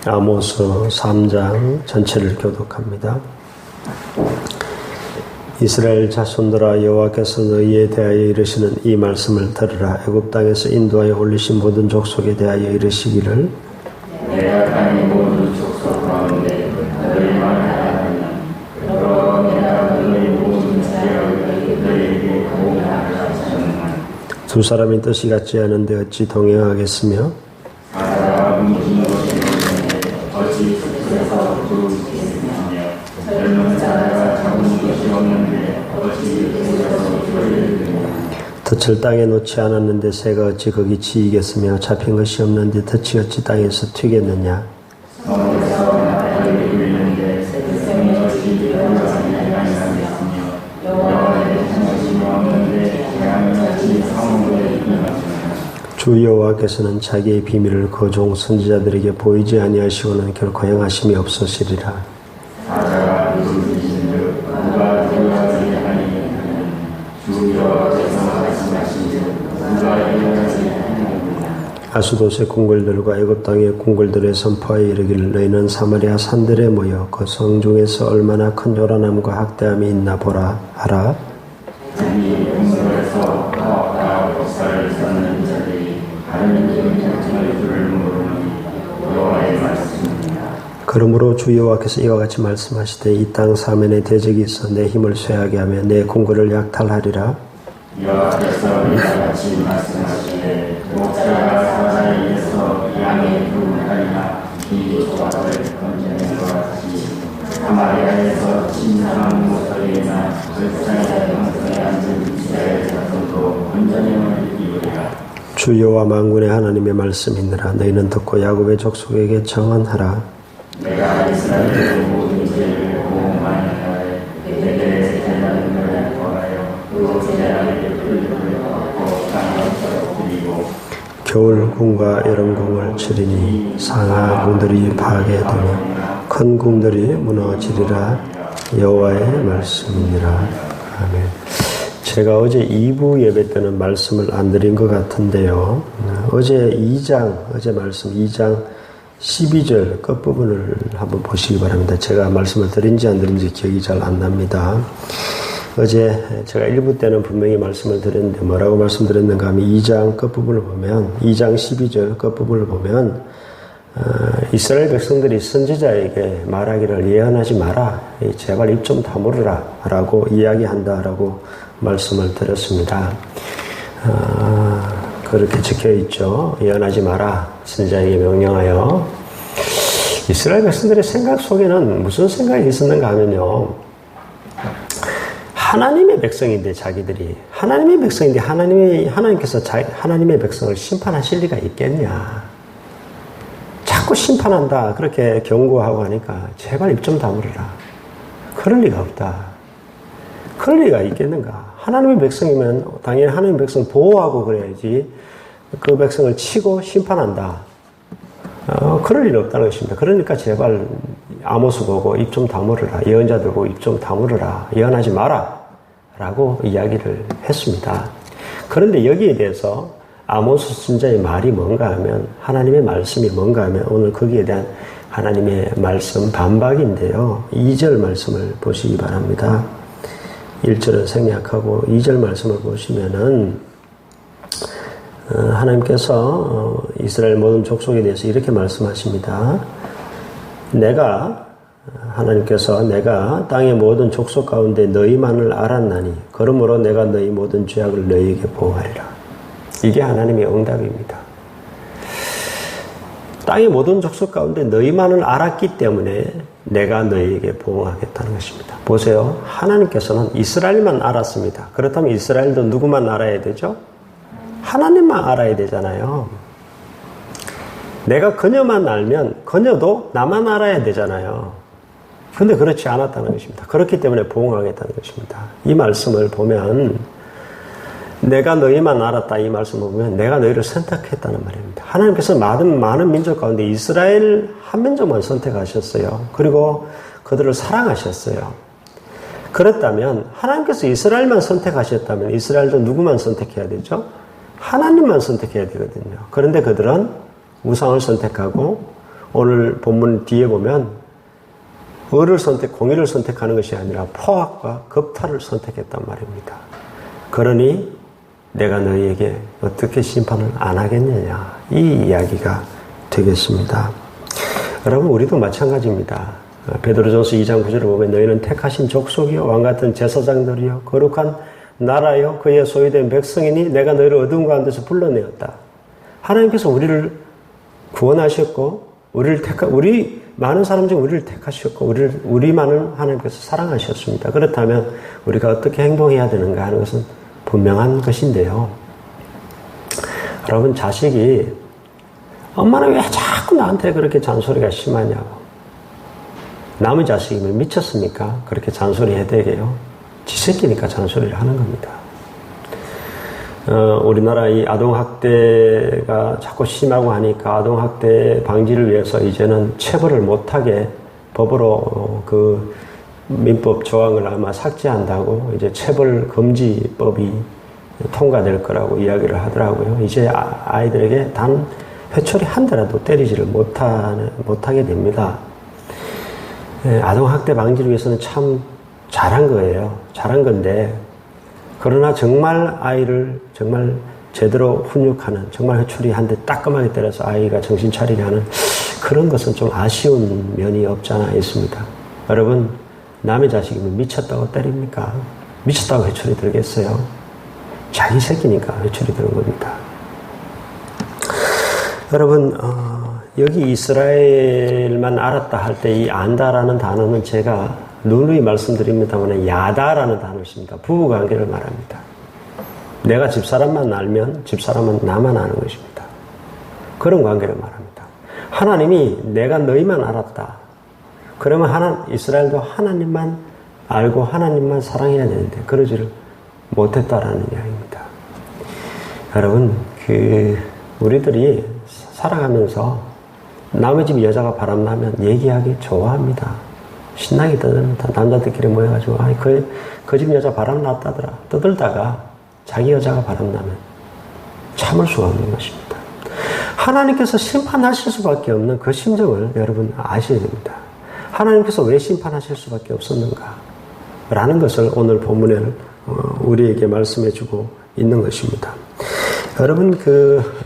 아모스 3장 전체를 교독합니다. 이스라엘 자손들아, 여호와께서 너희에 대하여 이르시는 이 말씀을 들으라. 애굽 땅에서 인도하여 올리신 모든 족속에 대하여 이르시기를, 내가 땅의 모든 족속 가운데 너희만 하나니 그러므로 내가 너희 모든 자녀를 너희에게 보호하라 하셨느니라. 두 사람이 뜻이 같지 않은데 어찌 동행하겠으며, 사자가 무슨 것이 없는데 어찌 숲에서 두겠으며, 젊은 자가 잡은 것이 없는데 어찌 숲에서 소리를 듣느냐. 덫을 땅에 놓지 않았는데 새가 어찌 거기 치이겠으며, 잡힌 것이 없는데 덫이 어찌 땅에서 튀겠느냐. 성에서 나팔을 불리는데 생명이 어찌 들어가지 아니하겠으며, 여호와의 정신이 없는데 태양이 어찌 성문에 있느냐. 주 여호와께서는 자기의 비밀을 그 종 선지자들에게 보이지 아니하시고는 결코 행하심이 없으시리라. 사자가 누르신즉 누가 들어가지 아니하는 주 여호와께서 말씀하신즉 누가 일어나지 아니하느냐. 아수돗의 궁궐들과 애굽 땅의 궁궐들의 선포하여 이르기를, 너희는 사마리아 산들에 모여 그 성 중에서 얼마나 큰 요란함과 학대함이 있나 보라 하라. 이 궁궐에서 화학과 역사를 쌓는 자들이 하나님 정체의 줄을 모르니 여호와의 말씀입니다. 그러므로 주 여호와께서 이와 같이 말씀하시되, 이 땅 사면에 대적이 있어 내 힘을 쇠하게 하며 내 궁궐을 약탈하리라. 여호와께서 이와 같이 말씀하시되, 목자가 사자에게서 양의 푸른 하리나 이 조각을 건져낸 것 같이 사마리아에서 신성한 목소리나 절장의 방석에 앉은 이스라엘 자손도 건져냄을 입으리라. 주 여호와 만군의 하나님의 말씀이니라. 너희는 듣고 야곱의 족속에게 정언하라. 내가 이스라엘의 모든 죄를 보응하는 날에 그들의 재난을 벌하여 또 재난을 베풀기를 얻고 땅을 드리고 겨울궁과 여름궁을 치리니 상하 궁들이 파괴되며 큰 궁들이 무너지리라. 여호와의 말씀이니라. 아멘. 제가 어제 2부 예배 때는 말씀을 안 드린 것 같은데요. 어제 말씀 2장 12절 끝부분을 한번 보시기 바랍니다. 제가 말씀을 드린지 안 드린지 기억이 잘 안 납니다. 어제 제가 1부 때는 분명히 말씀을 드렸는데 뭐라고 말씀드렸는가 하면 2장 끝부분을 보면 2장 12절 끝부분을 보면 이스라엘 백성들이 선지자에게 말하기를 예언하지 마라. 제발 입 좀 다물으라 라고 이야기한다라고 말씀을 드렸습니다. 그렇게 적혀있죠. 예언하지 마라. 선지자에게 명령하여. 이스라엘 백성들의 생각 속에는 무슨 생각이 있었는가 하면요. 하나님의 백성인데 자기들이 하나님의 백성인데 하나님께서 하나님의 백성을 심판하실 리가 있겠냐. 자꾸 심판한다. 그렇게 경고하고 하니까 제발 입 좀 다물어라. 그럴 리가 없다. 그럴 리가 있겠는가. 하나님의 백성이면 당연히 하나님의 백성을 보호하고 그래야지 그 백성을 치고 심판한다. 그럴 일 없다는 것입니다. 그러니까 제발 아모스 보고 입 좀 다물어라. 예언자들 보고 입 좀 다물어라. 예언하지 마라. 라고 이야기를 했습니다. 그런데 여기에 대해서 아모스 선지자의 말이 뭔가 하면 하나님의 말씀이 뭔가 하면 오늘 거기에 대한 하나님의 말씀 반박인데요. 2절 말씀을 보시기 바랍니다. 1절은 생략하고 2절 말씀을 보시면은 하나님께서 이스라엘 모든 족속에 대해서 이렇게 말씀하십니다. 하나님께서 내가 땅의 모든 족속 가운데 너희만을 알았나니 그러므로 내가 너희 모든 죄악을 너희에게 보호하리라. 이게 하나님의 응답입니다. 땅의 모든 족속 가운데 너희만을 알았기 때문에 내가 너희에게 보호하겠다는 것입니다. 보세요. 하나님께서는 이스라엘만 알았습니다. 그렇다면 이스라엘도 누구만 알아야 되죠? 하나님만 알아야 되잖아요. 내가 그녀만 알면 그녀도 나만 알아야 되잖아요. 그런데 그렇지 않았다는 것입니다. 그렇기 때문에 보응하겠다는 것입니다. 이 말씀을 보면 내가 너희만 알았다 이 말씀을 보면 내가 너희를 선택했다는 말입니다. 하나님께서 많은 민족 가운데 이스라엘 한 민족만 선택하셨어요. 그리고 그들을 사랑하셨어요. 그렇다면 하나님께서 이스라엘만 선택하셨다면 이스라엘도 누구만 선택해야 되죠? 하나님만 선택해야 되거든요. 그런데 그들은 우상을 선택하고 오늘 본문 뒤에 보면 공의를 선택하는 것이 아니라 포악과 겁탈을 선택했단 말입니다. 그러니 내가 너희에게 어떻게 심판을 안 하겠느냐, 이 이야기가 되겠습니다. 여러분, 우리도 마찬가지입니다. 베드로전서 2장 9절을 보면 너희는 택하신 족속이요 왕같은 제사장들이요 거룩한 나라요 그의 소유된 백성이니 내가 너희를 어두운 가운데서 불러내었다. 하나님께서 우리를 구원하셨고 우리 많은 사람 중 우리를 택하셨고 우리만을 하나님께서 사랑하셨습니다. 그렇다면 우리가 어떻게 행동해야 되는가 하는 것은 분명한 것인데요. 여러분, 자식이 엄마는 왜 자꾸 나한테 그렇게 잔소리가 심하냐고. 남의 자식이면 미쳤습니까? 그렇게 잔소리 해대게요. 지 새끼니까 잔소리를 하는 겁니다. 우리나라 이 아동학대가 자꾸 심하고 하니까 아동학대 방지를 위해서 이제는 체벌을 못하게 법으로 그 민법 조항을 아마 삭제한다고 이제 체벌 금지법이 통과될 거라고 이야기를 하더라고요. 이제 아이들에게 단 회초리 한 대라도 때리지를 못하게 됩니다. 아동학대 방지를 위해서는 참 잘한 거예요. 잘한 건데, 그러나 정말 아이를 정말 제대로 훈육하는, 정말 회초리 한 대 따끔하게 때려서 아이가 정신 차리게 하는 그런 것은 좀 아쉬운 면이 없지 않아 있습니다. 여러분, 남의 자식이면 미쳤다고 때립니까? 미쳤다고 회초리 들겠어요? 자기 새끼니까 회초리 드는 겁니다. 여러분, 여기 이스라엘만 알았다 할 때 이 안다라는 단어는 제가 누누이 말씀드립니다만 야다라는 단어를 씁니다. 부부관계를 말합니다. 내가 집사람만 알면 집사람은 나만 아는 것입니다. 그런 관계를 말합니다. 하나님이 내가 너희만 알았다. 그러면 이스라엘도 하나님만 알고 하나님만 사랑해야 되는데 그러지를 못했다라는 이야기입니다. 여러분, 우리들이 살아가면서 남의 집 여자가 바람나면 얘기하기 좋아합니다. 신나게 떠듭니다. 남자들끼리 모여가지고 그 집 여자 바람났다더라 떠들다가 자기 여자가 바람나면 참을 수가 없는 것입니다. 하나님께서 심판하실 수밖에 없는 그 심정을 여러분 아셔야 됩니다. 하나님께서 왜 심판하실 수밖에 없었는가 라는 것을 오늘 본문에 우리에게 말씀해 주고 있는 것입니다. 여러분,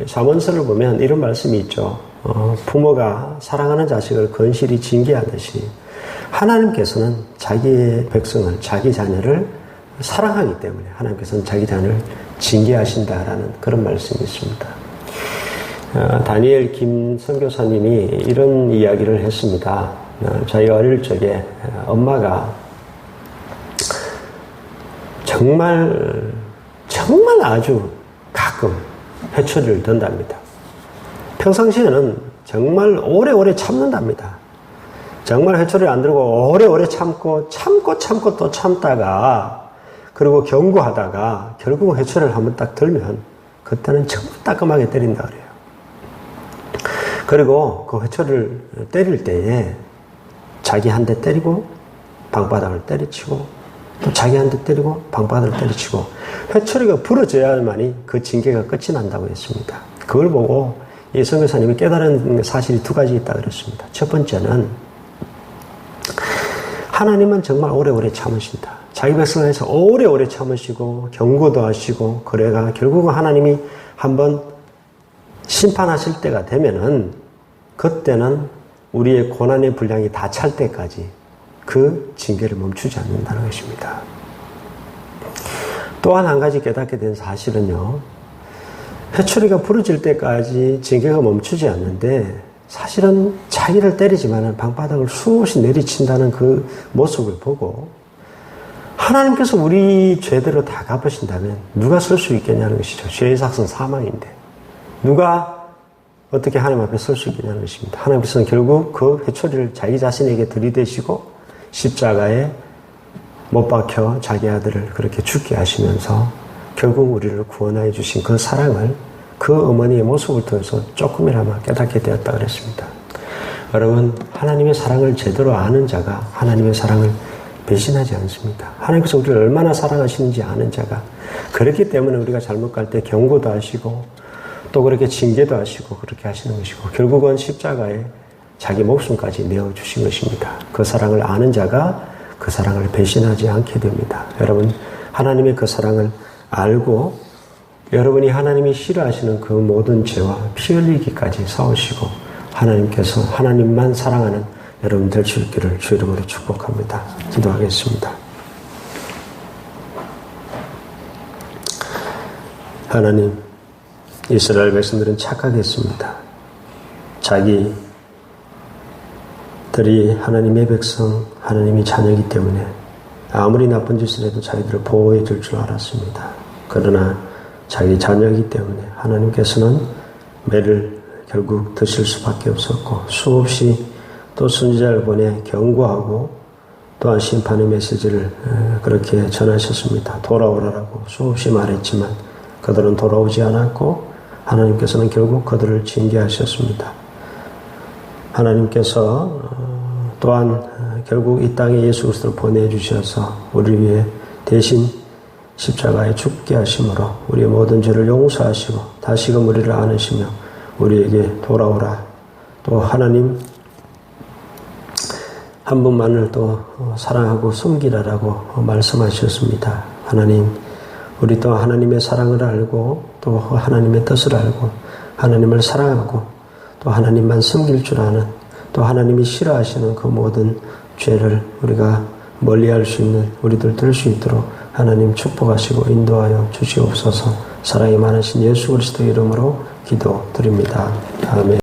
잠언서를 보면 이런 말씀이 있죠. 부모가 사랑하는 자식을 건실히 징계하듯이 하나님께서는 자기의 백성을, 자기 자녀를 사랑하기 때문에 하나님께서는 자기 자녀를 징계하신다라는 그런 말씀이 있습니다. 다니엘 김 선교사님이 이런 이야기를 했습니다. 자기가 어릴 적에 엄마가 정말 아주 가끔 회초리를 든답니다. 평상시에는 정말 오래오래 참는답니다. 정말 회초리를 안 들고 오래오래 참고 또 참다가 그리고 경고하다가 결국 회초리를 한번 딱 들면 그때는 정말 따끔하게 때린다 그래요. 그리고 그 회초리를 때릴 때에 자기 한 대 때리고 방바닥을 때리치고 또 자기 한 대 때리고 방바닥을 때리치고 회초리가 부러져야만이 그 징계가 끝이 난다고 했습니다. 그걸 보고 이 선교사님이 깨달은 사실이 두 가지 있다고 그랬습니다. 첫 번째는 하나님은 정말 오래오래 참으신다. 자기 백성을 해서 오래오래 참으시고 경고도 하시고 그래가 결국은 하나님이 한번 심판하실 때가 되면은 그때는 우리의 고난의 분량이 다 찰 때까지 그 징계를 멈추지 않는다는 것입니다. 또한 한 가지 깨닫게 된 사실은요, 회초리가 부러질 때까지 징계가 멈추지 않는데 사실은 자기를 때리지만 방바닥을 수없이 내리친다는 그 모습을 보고 하나님께서 우리 죄대로 다 갚으신다면 누가 설 수 있겠냐는 것이죠. 죄의 삭은 사망인데 누가 어떻게 하나님 앞에 설 수 있겠냐는 것입니다. 하나님께서는 결국 그 회초리를 자기 자신에게 들이대시고 십자가에 못 박혀 자기 아들을 그렇게 죽게 하시면서 결국 우리를 구원하여 주신 그 사랑을 그 어머니의 모습을 통해서 조금이나마 깨닫게 되었다 그랬습니다. 여러분, 하나님의 사랑을 제대로 아는 자가 하나님의 사랑을 배신하지 않습니다. 하나님께서 우리를 얼마나 사랑하시는지 아는 자가, 그렇기 때문에 우리가 잘못 갈 때 경고도 하시고 또 그렇게 징계도 하시고 그렇게 하시는 것이고 결국은 십자가에 자기 목숨까지 내어주신 것입니다. 그 사랑을 아는 자가 그 사랑을 배신하지 않게 됩니다. 여러분, 하나님의 그 사랑을 알고 여러분이 하나님이 싫어하시는 그 모든 죄와 피 흘리기까지 싸우시고 하나님께서 하나님만 사랑하는 여러분 될 수 있기를 주 이름으로 축복합니다. 기도하겠습니다. 하나님, 이스라엘 백성들은 착각했습니다. 자기들이 하나님의 백성, 하나님의 자녀이기 때문에 아무리 나쁜 짓을 해도 자기들을 보호해 줄 줄 알았습니다. 그러나 자기 자녀이기 때문에 하나님께서는 매를 결국 드실 수밖에 없었고 수없이 또 선지자를 보내 경고하고 또한 심판의 메시지를 그렇게 전하셨습니다. 돌아오라라고 수없이 말했지만 그들은 돌아오지 않았고 하나님께서는 결국 그들을 징계하셨습니다. 하나님께서 또한 결국 이 땅에 예수 그리스도를 보내주셔서 우리 위해 대신 십자가에 죽게 하심으로 우리의 모든 죄를 용서하시고 다시금 우리를 안으시며 우리에게 돌아오라. 또 하나님 한 분만을 또 사랑하고 섬기라라고 말씀하셨습니다. 하나님, 우리 또 하나님의 사랑을 알고 또 하나님의 뜻을 알고 하나님을 사랑하고 또 하나님만 섬길 줄 아는 또 하나님이 싫어하시는 그 모든 죄를 우리가 멀리할 수 있는 우리들 될 수 있도록 하나님 축복하시고 인도하여 주시옵소서. 사랑이 많으신 예수 그리스도 이름으로 기도드립니다. 아멘.